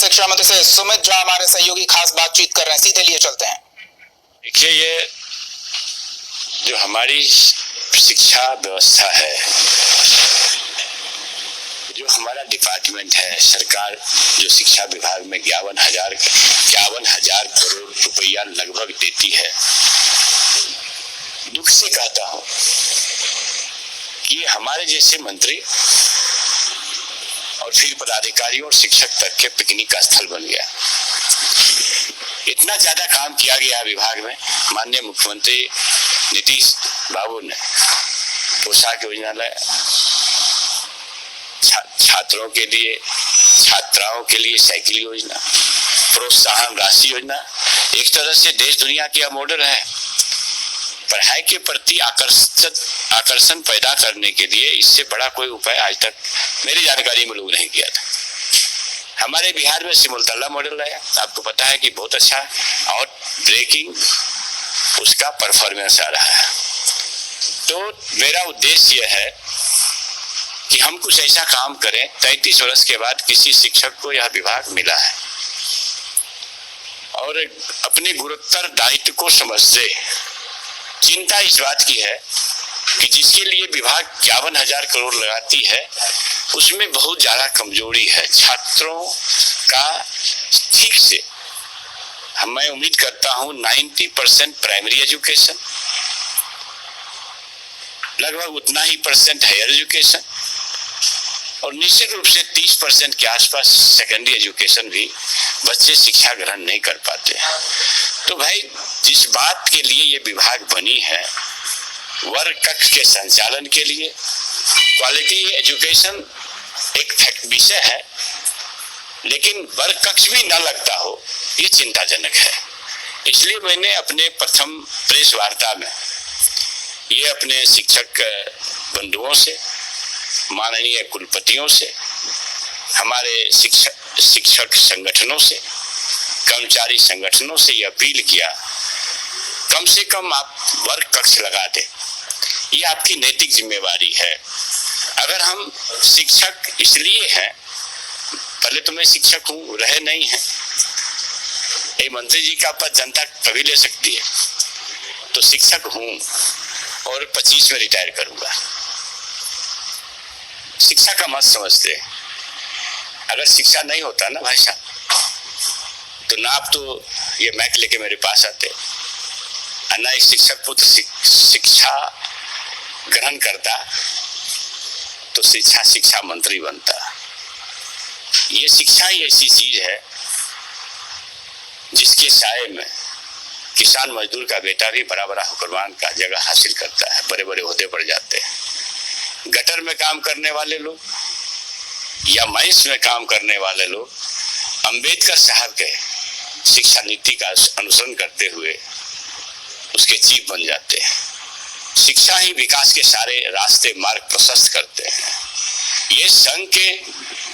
शिक्षा मंत्री से सुमित झा हमारे सहयोगी खास बातचीत कर रहे हैं, सीधे लिए चलते हैं। देखिए, ये जो हमारी शिक्षा व्यवस्था है, जो हमारा डिपार्टमेंट है, सरकार जो शिक्षा विभाग में 51,000 करोड़ रुपया लगभग देती है, दुख से कहता हूं कि ये हमारे जैसे मंत्री और फिर पदाधिकारियों और शिक्षक तक के पिकनिक का स्थल बन गया। इतना ज्यादा काम किया गया विभाग में। माननीय मुख्यमंत्री नीतीश बाबू ने पोशाक योजना लाया, छात्रों के लिए, छात्राओं के लिए साइकिल योजना, प्रोत्साहन राशि योजना। एक तरह से देश दुनिया की मॉडल है। पढ़ाई के प्रति आकर्षण पैदा करने के लिए इससे बड़ा कोई उपाय आज तक मेरी जानकारी में लोग नहीं किया था। हमारे बिहार में सिमुलतला मॉडल आया, आपको पता है कि बहुत अच्छा और ब्रेकिंग उसका परफॉर्मेंस आ रहा है। तो मेरा उद्देश्य यह है कि हम कुछ ऐसा काम करें। 33 वर्ष के बाद किसी शिक्षक को यह विभाग मिला है और अपने गुरुतर दायित्व को समझते, चिंता इस बात की है कि जिसके लिए विभाग 51,000 करोड़ लगाती है, उसमें बहुत ज्यादा कमजोरी है छात्रों का। ठीक से मैं उम्मीद करता हूं 90% प्राइमरी एजुकेशन, लगभग उतना ही परसेंट हायर एजुकेशन और निश्चित रूप से 30% के आसपास सेकेंडरी एजुकेशन भी बच्चे शिक्षा ग्रहण नहीं कर पाते। तो भाई, जिस बात के लिए ये विभाग बनी है, वर्ग कक्ष के संचालन के लिए, क्वालिटी एजुकेशन एक विषय है, लेकिन वर्ग कक्ष भी न लगता हो, ये चिंताजनक है। इसलिए मैंने अपने प्रथम प्रेस वार्ता में ये अपने शिक्षक बंधुओं से, माननीय कुलपतियों से, हमारे शिक्षक संगठनों से, कर्मचारी संगठनों से ये अपील किया, कम से कम आप वर्ग कक्ष लगा दें। ये आपकी नैतिक जिम्मेवारी है। अगर हम शिक्षक इसलिए हैं, पहले तो मैं शिक्षक हूं, रहे नहीं है, एक मंत्री जी का पद जनता कभी ले सकती है, तो शिक्षक हूं और 25 में रिटायर करूंगा। शिक्षा का मत समझते। अगर शिक्षा नहीं होता ना भाई साहब, तो ना आप तो ये मैक लेके मेरे पास आते, ना एक शिक्षक पुत्र शिक्षा ग्रहण करता, तो शिक्षा मंत्री बनता। ये शिक्षा ही ऐसी चीज है जिसके साये में किसान मजदूर का बेटा भी बड़ा बड़ा हुक्मरान का जगह हासिल करता है, बड़े बड़े ओहदे पर जाते हैं। गटर में काम करने वाले लोग या माइंस में काम करने वाले लोग अंबेडकर साहब के शिक्षा नीति का अनुसरण करते हुए उसके चीफ बन जाते हैं। शिक्षा ही विकास के सारे रास्ते मार्ग प्रशस्त करते हैं। ये संघ के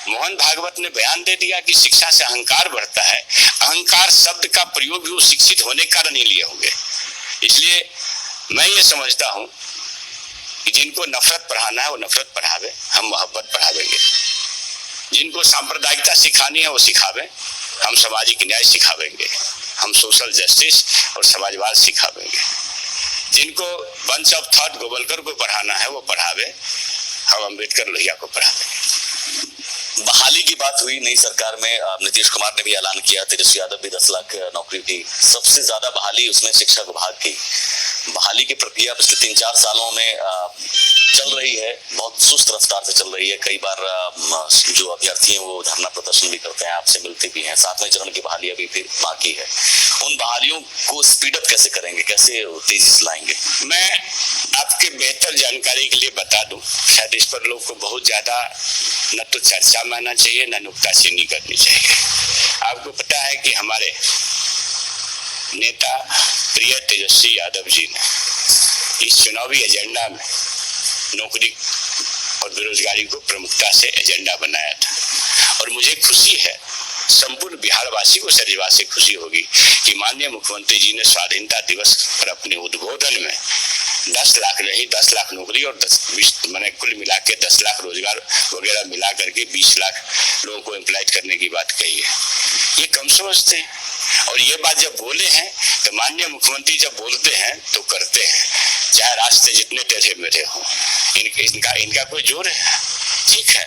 मोहन भागवत ने बयान दे दिया कि शिक्षा से अहंकार बढ़ता है। अहंकार शब्द का प्रयोग भी वो शिक्षित होने के कारण ही लिए होंगे। इसलिए मैं ये समझता हूं कि जिनको नफरत पढ़ाना है वो नफरत पढ़ावे, हम मोहब्बत पढ़ावेंगे। जिनको सांप्रदायिकता सिखानी है वो सिखावे, हम सामाजिक न्याय सिखावेंगे, हम सोशल जस्टिस और समाजवाद सिखावेंगे। जिनको बंच ऑफ थॉट गोवलकर को पढ़ाना है वो पढ़ावे, हम अम्बेडकर लोहिया को पढ़ावेंगे। बहाली की बात हुई नई सरकार में, नीतीश कुमार ने भी ऐलान किया, तेजस्वी यादव भी 10 लाख नौकरी की। सबसे ज्यादा बहाली उसमें शिक्षा विभाग की। बहाली की प्रक्रिया पिछले 3-4 सालों में चल रही है, बहुत सुस्त रफ्तार से चल रही है। कई बार जो अभ्यर्थी हैं वो धरना प्रदर्शन भी करते हैं, आपसे मिलते भी हैं। 7वें चरण की बहाली अभी फिर बाकी है। उन बहालियों को स्पीडअप कैसे करेंगे, कैसे तेजी से लाएंगे? मैं आपके बेहतर जानकारी के लिए बता दूं, शायद इस पर लोग को बहुत ज्यादा न तो चर्चा में आना चाहिए, न नुक्ताचीनी करनी चाहिए। आपको पता है कि हमारे नेता प्रिय तेजस्वी यादव जी ने इस चुनावी एजेंडा में नौकरी और बेरोजगारी को प्रमुखता से एजेंडा बनाया था। और मुझे खुशी है, संपूर्ण बिहार वासी को शरीरवासी खुशी होगी कि माननीय मुख्यमंत्री जी ने स्वाधीनता दिवस पर अपने उद्बोधन में 10 लाख नहीं 10 लाख नौकरी और 10-20 मैंने कुल मिला के 10 लाख रोजगार वगैरह मिला करके 20 लाख लोगों को एम्प्लॉयड करने की बात कही है। ये कम समझते हैं। और ये बात जब बोले हैं तो माननीय मुख्यमंत्री जब बोलते हैं तो करते हैं, चाहे रास्ते जितने टेढ़े मेढ़े हों। इनका कोई जोर है? ठीक है,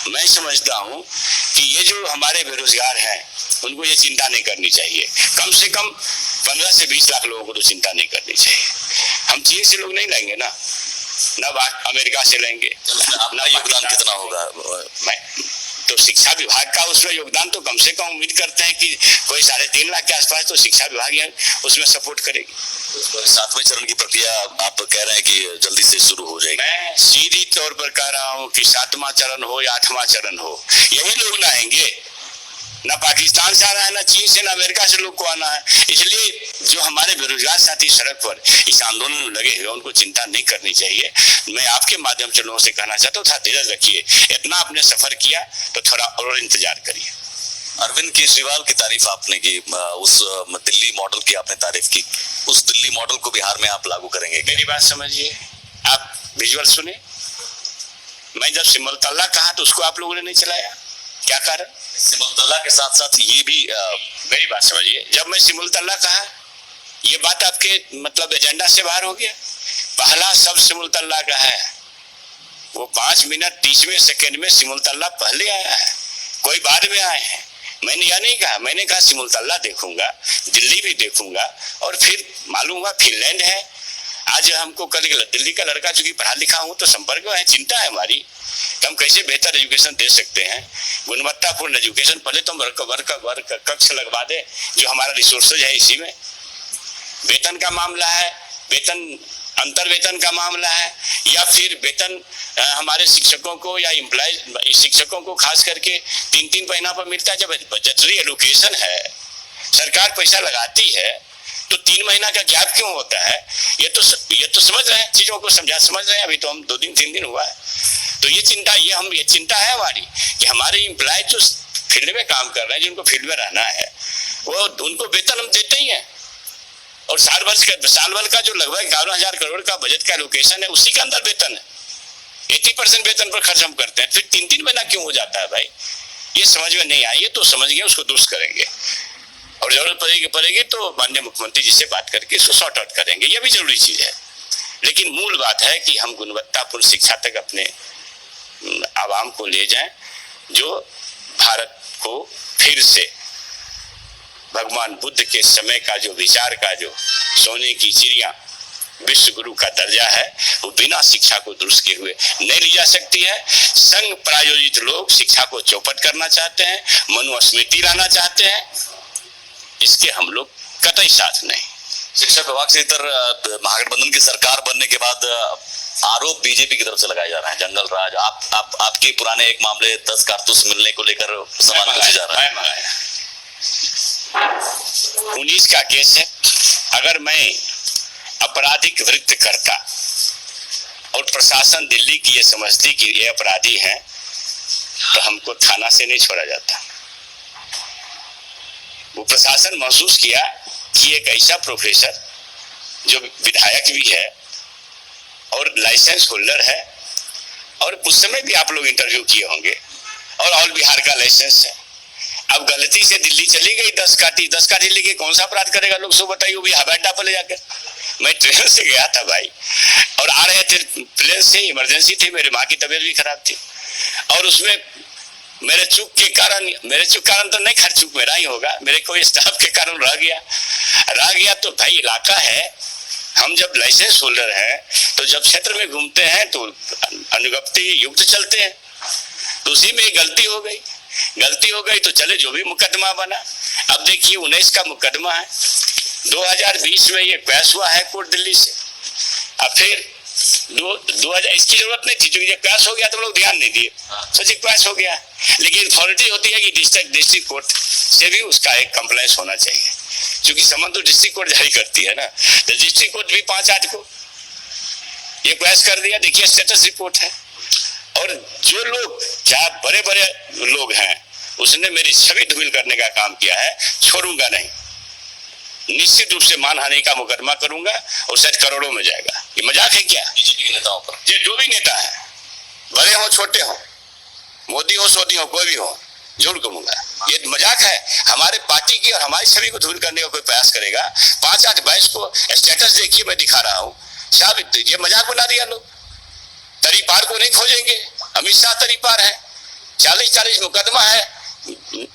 मैं समझता हूं कि ये जो हमारे बेरोजगार हैं उनको ये चिंता नहीं करनी चाहिए। कम से कम 15 से 20 लाख लोगों को तो चिंता नहीं करनी चाहिए। हम चीन से लोग नहीं लेंगे ना अमेरिका से लेंगे। अपना योगदान कितना होगा? तो शिक्षा विभाग का उसमें योगदान तो कम से कम उम्मीद करते हैं कि कोई 3.5 लाख के आसपास तो शिक्षा विभाग उसमें सपोर्ट करेगी। 7वें चरण की प्रक्रिया आप कह रहे हैं कि जल्दी से शुरू हो जाएगी। मैं सीधी तौर पर कह रहा हूं कि 7वां चरण हो या 8वां चरण हो, यही लोग ना आएंगे। ना पाकिस्तान से आना है, ना चीन से, ना अमेरिका से लोग को आना है। इसलिए जो हमारे बेरोजगार साथी सड़क पर इस आंदोलन में लगे हुए उनको चिंता नहीं करनी चाहिए। मैं आपके माध्यम से लोगों से कहना चाहता हूँ, थोड़ा धीरज रखिए। इतना आपने सफर किया तो थोड़ा और इंतजार करिए। अरविंद केजरीवाल की तारीफ आपने की, उस दिल्ली मॉडल की आपने तारीफ की, उस दिल्ली मॉडल को बिहार में आप लागू करेंगे? मेरी बात समझिए, आप विजुअल सुने। मैं जब सिमलतल्ला कहा तो उसको आप लोगों ने नहीं चलाया, क्या कारण? सिमलतल्ला के साथ साथ ये भी मेरी बात समझिए, जब मैं सिमलतल्ला कहा ये बात आपके मतलब एजेंडा से बाहर हो गया। पहला शब्द सिमलतल्ला का है, वो 5 मिनट 30वें सेकंड में सिमलतल्ला पहले आया है, कोई बाद में आए हैं। मैंने यह नहीं कहा, मैंने कहा सिमलतल्ला देखूंगा, दिल्ली भी देखूंगा और फिर मालूम हुआ फिनलैंड है। आज हमको कल दिल्ली का लड़का चूंकि पढ़ा लिखा हूं तो संपर्क में है, चिंता है हमारी हम कैसे बेहतर एजुकेशन दे सकते हैं, गुणवत्तापूर्ण एजुकेशन। पहले तो वर्ग कक्ष लगवा दे, जो हमारा रिसोर्सेज है इसी में। वेतन का मामला है, वेतन अंतर वेतन का मामला है, या फिर वेतन हमारे शिक्षकों को या एम्प्लॉय शिक्षकों को खास करके 3-3 महीना पर मिलता है। जब बजटरी एलोकेशन है, सरकार पैसा लगाती है तो 3 महीना का गैप क्यों होता है? ये तो समझ रहे हैं, चीजों को समझ रहे हैं। अभी तो हम 2 दिन 3 दिन हुआ है, तो ये चिंता है हमारी कि हमारे एम्प्लॉय जो फील्ड में काम कर रहे हैं, जिनको फील्ड में रहना है, वो उनको वेतन हम देते ही हैं। और साल भर का जो लगभग 11,000 करोड़ का बजट का एलोकेशन है, उसी के अंदर वेतन है। 80% वेतन पर खर्च हम करते हैं, फिर 3-3 महीना क्यों हो जाता है भाई? ये समझ में नहीं आई है, तो समझ गए, उसको दुरुस्त करेंगे और जरूरत पड़ेगी तो माननीय मुख्यमंत्री जी से बात करके इसको सॉर्ट आउट करेंगे। ये भी जरूरी चीज है, लेकिन मूल बात है कि हम गुणवत्तापूर्ण शिक्षा तक अपने आवाम को ले जाएं, जो भारत को फिर से भगवान बुद्ध के समय का जो विचार का जो सोने की चिड़िया विश्व गुरु का दर्जा है, वो बिना शिक्षा को दुरुस्त किए हुए नहीं ली जा सकती है। संघ प्रायोजित लोग शिक्षा को चौपट करना चाहते हैं, मनुस्मृति लाना चाहते हैं, इसके हम लोग कतई साथ नहीं। शिक्षा विभाग से इतर महागठबंधन की सरकार बनने के बाद आरोप बीजेपी की तरफ से लगाए जा रहे हैं, जंगल राज। आपके पुराने एक मामले 10 कारतूस मिलने को लेकर सवाल पूछे जा रहा है। 19 का केस है। अगर मैं आपराधिक वृत्ति करता और प्रशासन दिल्ली की ये समझती कि ये अपराधी हैं, तो हमको थाना से नहीं छोड़ा जाता। वो प्रशासन महसूस किया कि एक ऐसा प्रोफेसर जो विधायक भी है और लाइसेंस होल्डर है, और उस समय भी आप लोग इंटरव्यू किए होंगे, और ऑल बिहार का लाइसेंस है। अब गलती से दिल्ली चली गई 10 काठी लेके कौन सा अपराध करेगा लोग? सो बताइए, वो भी हवाई अड्डा पर ले जाकर। मैं ट्रेन से गया था भाई, और आ रहे थे प्लेन से, इमरजेंसी थी, मेरी माँ की तबीयत भी खराब थी, और उसमें मेरे चूक कारण तो नहीं, खैर चूक मेरा ही होगा, मेरे कोई स्टाफ के कारण रह गया। तो भाई इलाका है, हम जब लाइसेंस होल्डर हैं तो जब क्षेत्र में घूमते हैं तो अनुगप्ति युक्त चलते हैं, तो उसी में गलती हो गई तो चले, जो भी मुकदमा बना। अब देखिए 19 का मुकदमा है, 2020 में ये पेश हुआ है कोर्ट दिल्ली से। अब फिर 2000 इसकी जरूरत नहीं थी, क्योंकि जब पेश हो गया तो लोग ध्यान नहीं दिए, सोचिए पेश हो गया। लेकिन अथॉरिटी होती है कि डिस्ट्रिक्ट कोर्ट से भी उसका एक कंप्लायंस होना चाहिए, क्योंकि समन तो डिस्ट्रिक्ट कोर्ट जारी करती है ना। तो डिस्ट्रिक्ट कोर्ट भी 5-8 को ये पेश कर दिया, देखिए स्टेटस रिपोर्ट है। और जो लोग चाहे बड़े लोग हैं, उसने मेरी छवि धूमिल करने का काम किया है, छोड़ूंगा नहीं। निश्चित रूप से मानहानि का मुकदमा करूंगा और शायद करोड़ों में जाएगा। ये मजाक है क्या? बीजेपी के नेताओं पर, जो भी नेता है, बड़े हो छोटे हो, मोदी हो सोदी हो, कोई भी हो, जरूर करूंगा। ये मजाक है। हमारे पार्टी की और हमारी छवि को धूल करने का कोई प्रयास करेगा। 5-8 बैच को स्टेटस देखिए, मैं दिखा रहा हूँ साहब, ये मजाक बना दिया लोग। तरीपार को नहीं खोजेंगे, अमित शाह तरीपार है। 40-40 मुकदमा है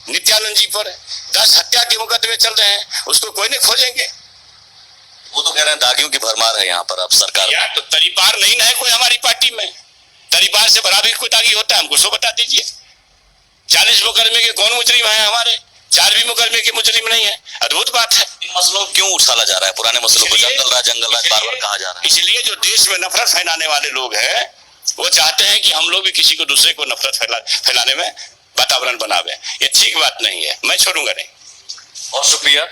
नित्यानंद जी पर, 10 हत्या के मुकदमे चल रहे हैं, उसको कोई नहीं खोजेंगे। वो तो कह रहे हैं दागियों की भरमार है यहाँ पर अब सरकार। यार तो तरीपार नहीं ना है कोई हमारी पार्टी में। तरीपार से बराबर कोई दागी होता है, हमको सो बता दीजिए। 40 मुकदमे के कौन मुजरिम है हमारे? 4 भी मुकदमे के मुजरिम नहीं है। अद्भुत बात है। इन मसलों को क्यों उछाला जा रहा है? पुराने मसलों को जंगल राज बार बार कहा जा रहा है। इसलिए जो देश में नफरत फैलाने वाले लोग हैं वो चाहते हैं कि हम लोग भी किसी को दूसरे को नफरत फैलाने में वातावरण बनावे। ये ठीक बात नहीं है, मैं छोड़ूंगा नहीं। बहुत शुक्रिया।